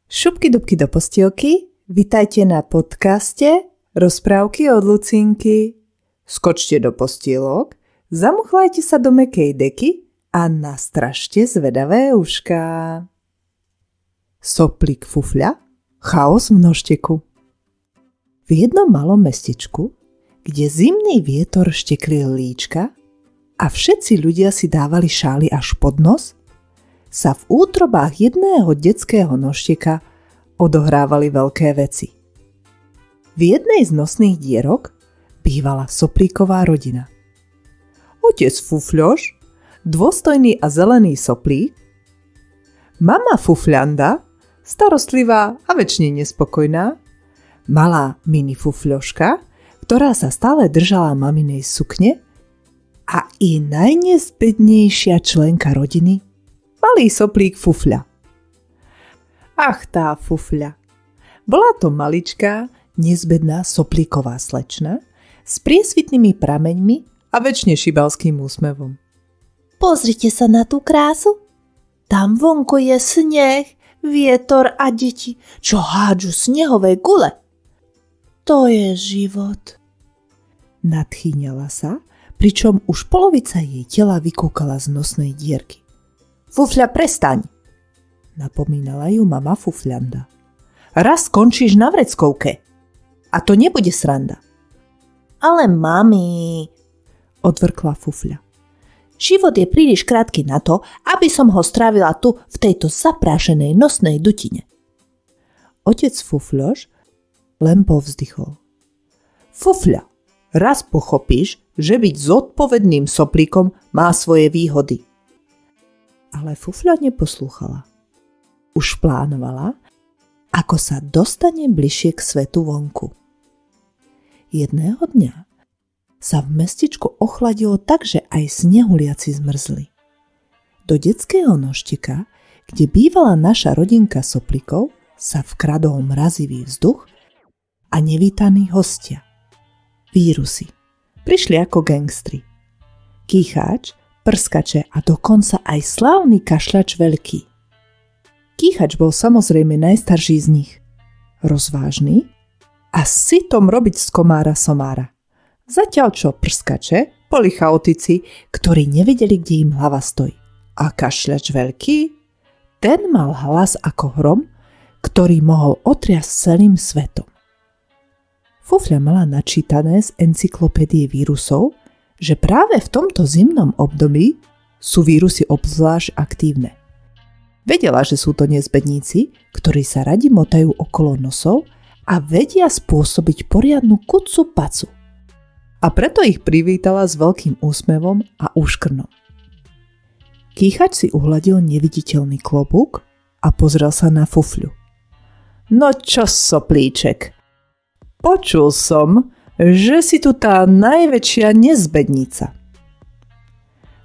Šupky dubky do postielky, vitajte na podcaste Rozprávky od Lucinky. Skočte do postielok, zamuchlajte sa do mäkkej deky a nastražte zvedavé ušká. Soplík Fufľa, chaos v nožteku. V jednom malom mestečku, kde zimný vietor šteklil líčka a všetci ľudia si dávali šály až pod nos, sa v útrobách jedného detského nožteka odohrávali veľké veci. V jednej z nosných dierok bývala soplíková rodina. Otec Fufľoš, dôstojný a zelený soplík, mama Fufľanda, starostlivá a večne nespokojná, malá mini Fufľoška, ktorá sa stále držala maminej sukne, a i najnezbednejšia členka rodiny, malý soplík Fufľa. Ach, tá Fufľa. Bola to maličká, nezbedná soplíková slečna s priesvitnými prameňmi a večne šibalským úsmevom. Pozrite sa na tú krásu. Tam vonku je sneh, vietor a deti, čo hádžu snehové gule. To je život. Nadchýňala sa, pričom už polovica jej tela vykúkala z nosnej dierky. Fufľa, prestaň, napomínala ju mama Fufľanda. Raz skončíš na vreckovke a to nebude sranda. Ale mami, odvrkla Fufľa. Život je príliš krátky na to, aby som ho strávila tu v tejto zaprášenej nosnej dutine. Otec Fufľoš len povzdychol. Fufľa, raz pochopíš, že byť zodpovedným soplíkom má svoje výhody. Ale Fufľa neposlúchala. Už plánovala, ako sa dostane bližšie k svetu vonku. Jedného dňa sa v mestečku ochladilo tak, že aj snehuliaci zmrzli. Do detského nožteka, kde bývala naša rodinka soplíkov, sa vkradol mrazivý vzduch a nevítaní hostia. Vírusy. Prišli ako gangstri. Kýcháč, prskače a dokonca aj slávny kašľač veľký. Kýchač bol samozrejme najstarší z nich. Rozvážny a sitom robiť z komára somára. Zatiaľ čo prskače boli chaotici, ktorí nevedeli, kde im hlava stojí. A kašľač veľký, ten mal hlas ako hrom, ktorý mohol otriasť celým svetom. Fufľa mala načítané z encyklopédie vírusov, že práve v tomto zimnom období sú vírusy obzvlášť aktívne. Vedela, že sú to nezbedníci, ktorí sa radi motajú okolo nosov a vedia spôsobiť poriadnu kucu pacu. A preto ich privítala s veľkým úsmevom a úškrnom. Kýchač si uhladil neviditeľný klobúk a pozrel sa na Fufľu. No čo, soplíček? Počul som, že si tu tá najväčšia nezbednica.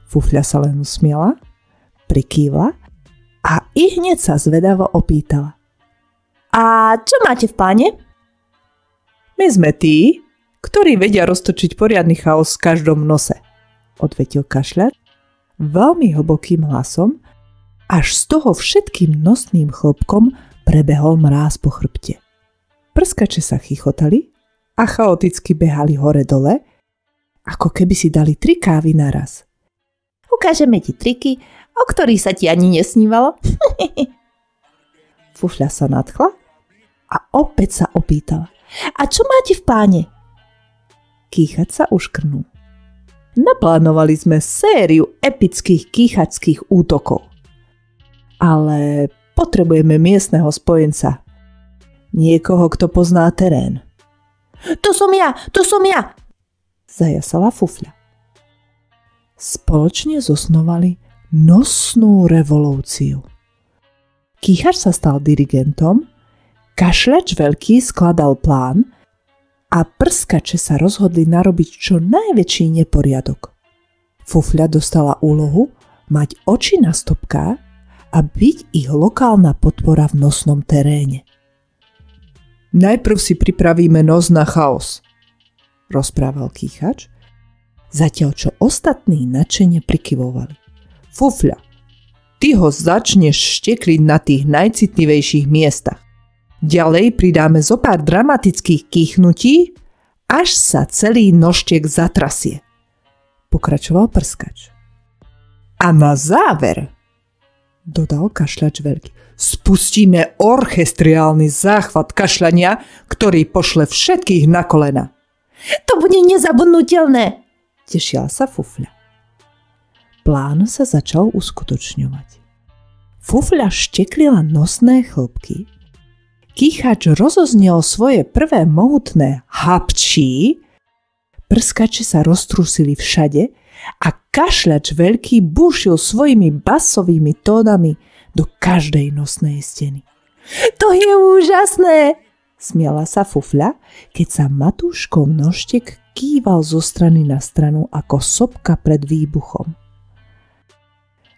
Fufľa sa len usmiela, prikývla a i hneď sa zvedavo opýtala. A čo máte v pláne? My sme tí, ktorí vedia roztočiť poriadny chaos v každom nose, odvetil kašľač veľmi hlbokým hlasom, až z toho všetkým nosným chlopkom prebehol mráz po chrbte. Prskače sa chichotali a chaoticky behali hore-dole, ako keby si dali 3 kávy naraz. Ukážeme ti triky, o ktorých sa ti ani nesnívalo. Fufľa sa nadchla a opäť sa opýtala. A čo máte v pláne? Kýchač sa uškrnul. Naplánovali sme sériu epických kýchačských útokov. Ale potrebujeme miestneho spojenca. Niekoho, kto pozná terén. To som ja! Zajasala Fufľa. Spoločne zosnovali nosnú revolúciu. Kýchač sa stal dirigentom, kašľač veľký skladal plán a prskače sa rozhodli narobiť čo najväčší neporiadok. Fufľa dostala úlohu mať oči na stopkách a byť ich lokálna podpora v nosnom teréne. Najprv si pripravíme nos na chaos, rozprával Kýchač, zatiaľ čo ostatní nadšene prikyvovali. Fufľa, ty ho začneš štekliť na tých najcitlivejších miestach. Ďalej pridáme zo pár dramatických kýchnutí, až sa celý nožtek zatrasie. Pokračoval prskač. A na záver, dodal kašľač veľký, spustíme orchestriálny záchvat kašľania, ktorý pošle všetkých na kolena. To bude nezabudnutelné, tešila sa Fufľa. Plán sa začal uskutočňovať. Fufľa šteklila nosné chlpky, kýchač rozoznel svoje prvé mohutné hapčí, prskače sa roztrúsili všade a kašľač veľký búšil svojimi basovými tónami do každej nosnej steny. To je úžasné, smiala sa Fufľa, keď sa Matúškov nožtek kýval zo strany na stranu ako sopka pred výbuchom.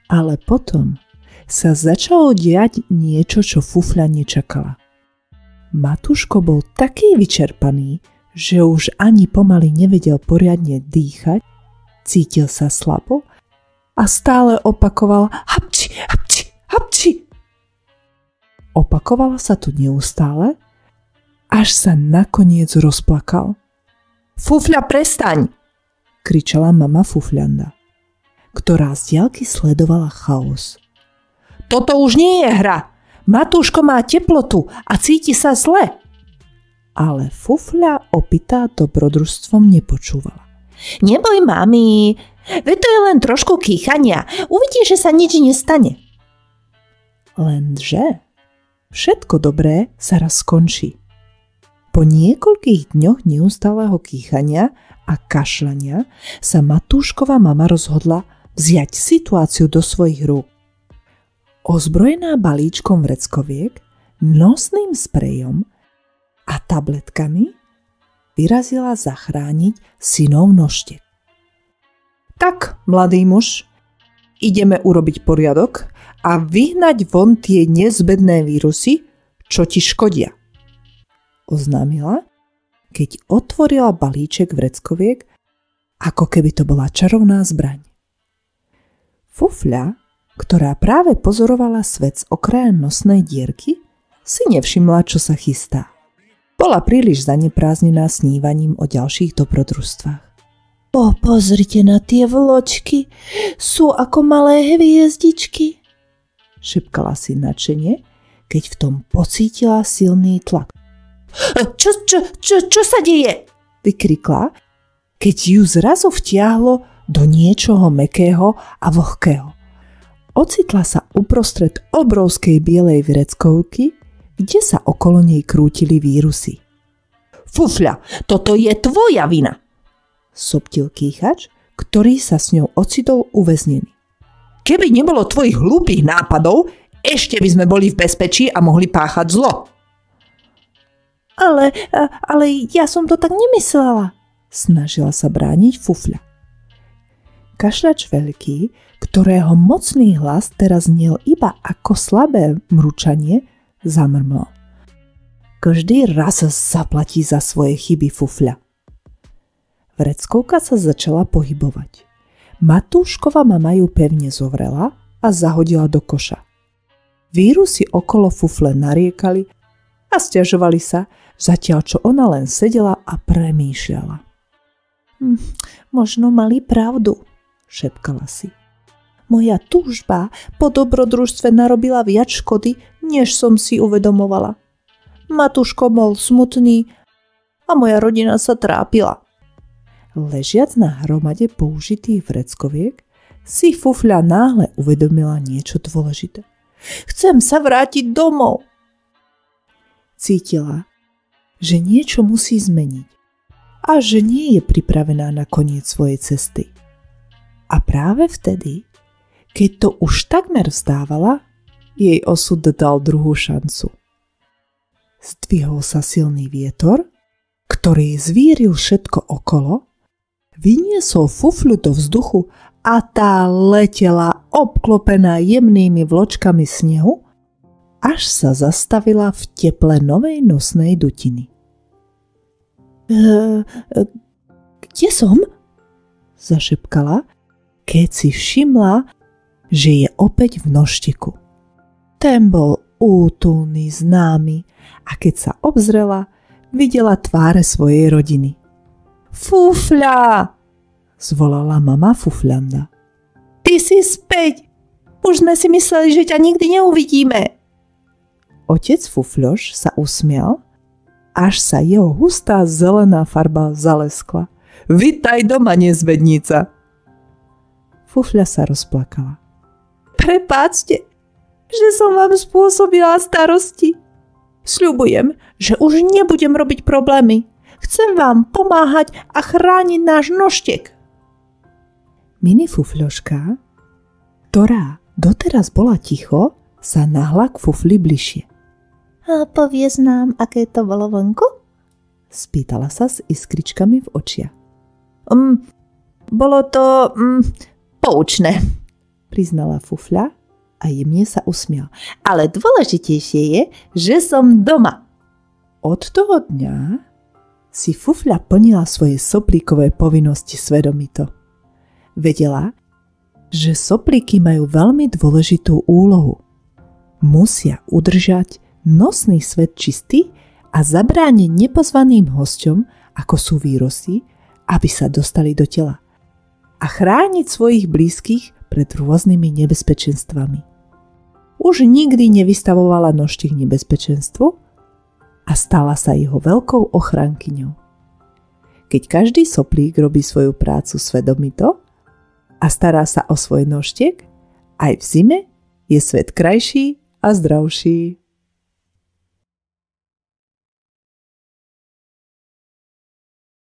Ale potom sa začalo diať niečo, čo Fufľa nečakala. Matúško bol taký vyčerpaný, že už ani pomaly nevedel poriadne dýchať, cítil sa slabo a stále opakoval hapči, hapči, hapči. Opakovala sa to neustále, až sa nakoniec rozplakal. Fufľa, prestaň! Kričala mama Fufľanda, ktorá z diaľky sledovala chaos. Toto už nie je hra. Matúško má teplotu a cíti sa zle. Ale Fufľa opitá dobrodružstvom nepočúvala. Neboj, mami, veď to je len trošku kýchania. Uvidíš, že sa nič nestane. Lenže všetko dobré sa raz skončí. Po niekoľkých dňoch neustáleho kýchania a kašľania sa Matúškova mama rozhodla vziať situáciu do svojich rúk. Ozbrojená balíčkom vreckoviek, nosným sprejom a tabletkami vyrazila zachrániť synov nožtek. Tak, mladý muž, ideme urobiť poriadok a vyhnať von tie nezbedné vírusy, čo ti škodia, oznámila, keď otvorila balíček vreckoviek, ako keby to bola čarovná zbraň. Fufľa, ktorá práve pozorovala svet z okraja nosnej dierky, si nevšimla, čo sa chystá. Bola príliš zaneprázdnená snívaním o ďalších dobrodružstvách. Pozrite na tie vločky, sú ako malé hviezdičky, šepkala si nadšene, keď v tom pocítila silný tlak. Čo sa deje? Vykrikla, keď ju zrazu vtiahlo do niečoho mäkkého a vlhkého. Ocitla sa uprostred obrovskej bielej vreckovky, kde sa okolo nej krútili vírusy. Fufľa, toto je tvoja vina, soptil kýchač, ktorý sa s ňou ocitol uväznený. Keby nebolo tvojich hlúpych nápadov, ešte by sme boli v bezpečí a mohli páchať zlo. Ale ja som to tak nemyslela, snažila sa brániť Fufľa. Kašľač veľký, ktorého mocný hlas teraz znel iba ako slabé mručanie, zamrmlal. Každý raz zaplatí za svoje chyby, Fufľa. Vreckovka sa začala pohybovať. Matúškova mama ju pevne zovrela a zahodila do koša. Vírusy okolo Fufle nariekali a sťažovali sa, zatiaľ čo ona len sedela a premýšľala. Možno mali pravdu, šepkala si. Moja túžba po dobrodružstve narobila viac škody, než som si uvedomovala. Matúško bol smutný a moja rodina sa trápila. Ležiac na hromade použitých vreckoviek si Fufľa náhle uvedomila niečo dôležité. Chcem sa vrátiť domov. Cítila, že niečo musí zmeniť a že nie je pripravená na koniec svojej cesty. A práve vtedy, keď to už takmer vzdávala, jej osud dal druhú šancu. Zdvihol sa silný vietor, ktorý zvíril všetko okolo, vyniesol Fufľu do vzduchu a tá letela obklopená jemnými vločkami snehu, až sa zastavila v teple novej nosnej dutiny. Kde som? Zašepkala, keď si všimla, že je opäť v nožteku. Ten bol útulný, známy a keď sa obzrela, videla tváre svojej rodiny. Fufľa! Zvolala mama Fufľanda. Ty si späť! Už sme si mysleli, že ťa nikdy neuvidíme. Otec Fufľoš sa usmial, až sa jeho hustá zelená farba zaleskla. Vitaj doma, nezvednica! Fufľa sa rozplakala. Prepáčte, že som vám spôsobila starosti. Sľubujem, že už nebudem robiť problémy. Chcem vám pomáhať a chrániť náš nožtek. Mini Fufľoška, ktorá doteraz bola ticho, sa nahla k Fufli bližšie. A povieš nám, aké to bolo vonku? Spýtala sa s iskričkami v očiach. Bolo to poučné, priznala Fufľa a jemne sa usmial. Ale dôležitejšie je, že som doma. Od toho dňa si Fufľa plnila svoje soplíkové povinnosti svedomito. Vedela, že soplíky majú veľmi dôležitú úlohu. Musia udržať nosný svet čistý a zabrániť nepozvaným hosťom, ako sú vírusy, aby sa dostali do tela. A chrániť svojich blízkych pred rôznymi nebezpečenstvami. Už nikdy nevystavovala nožtek nebezpečenstvu a stala sa jeho veľkou ochrankyňou. Keď každý soplík robí svoju prácu svedomito a stará sa o svoj nožtek, aj v zime je svet krajší a zdravší.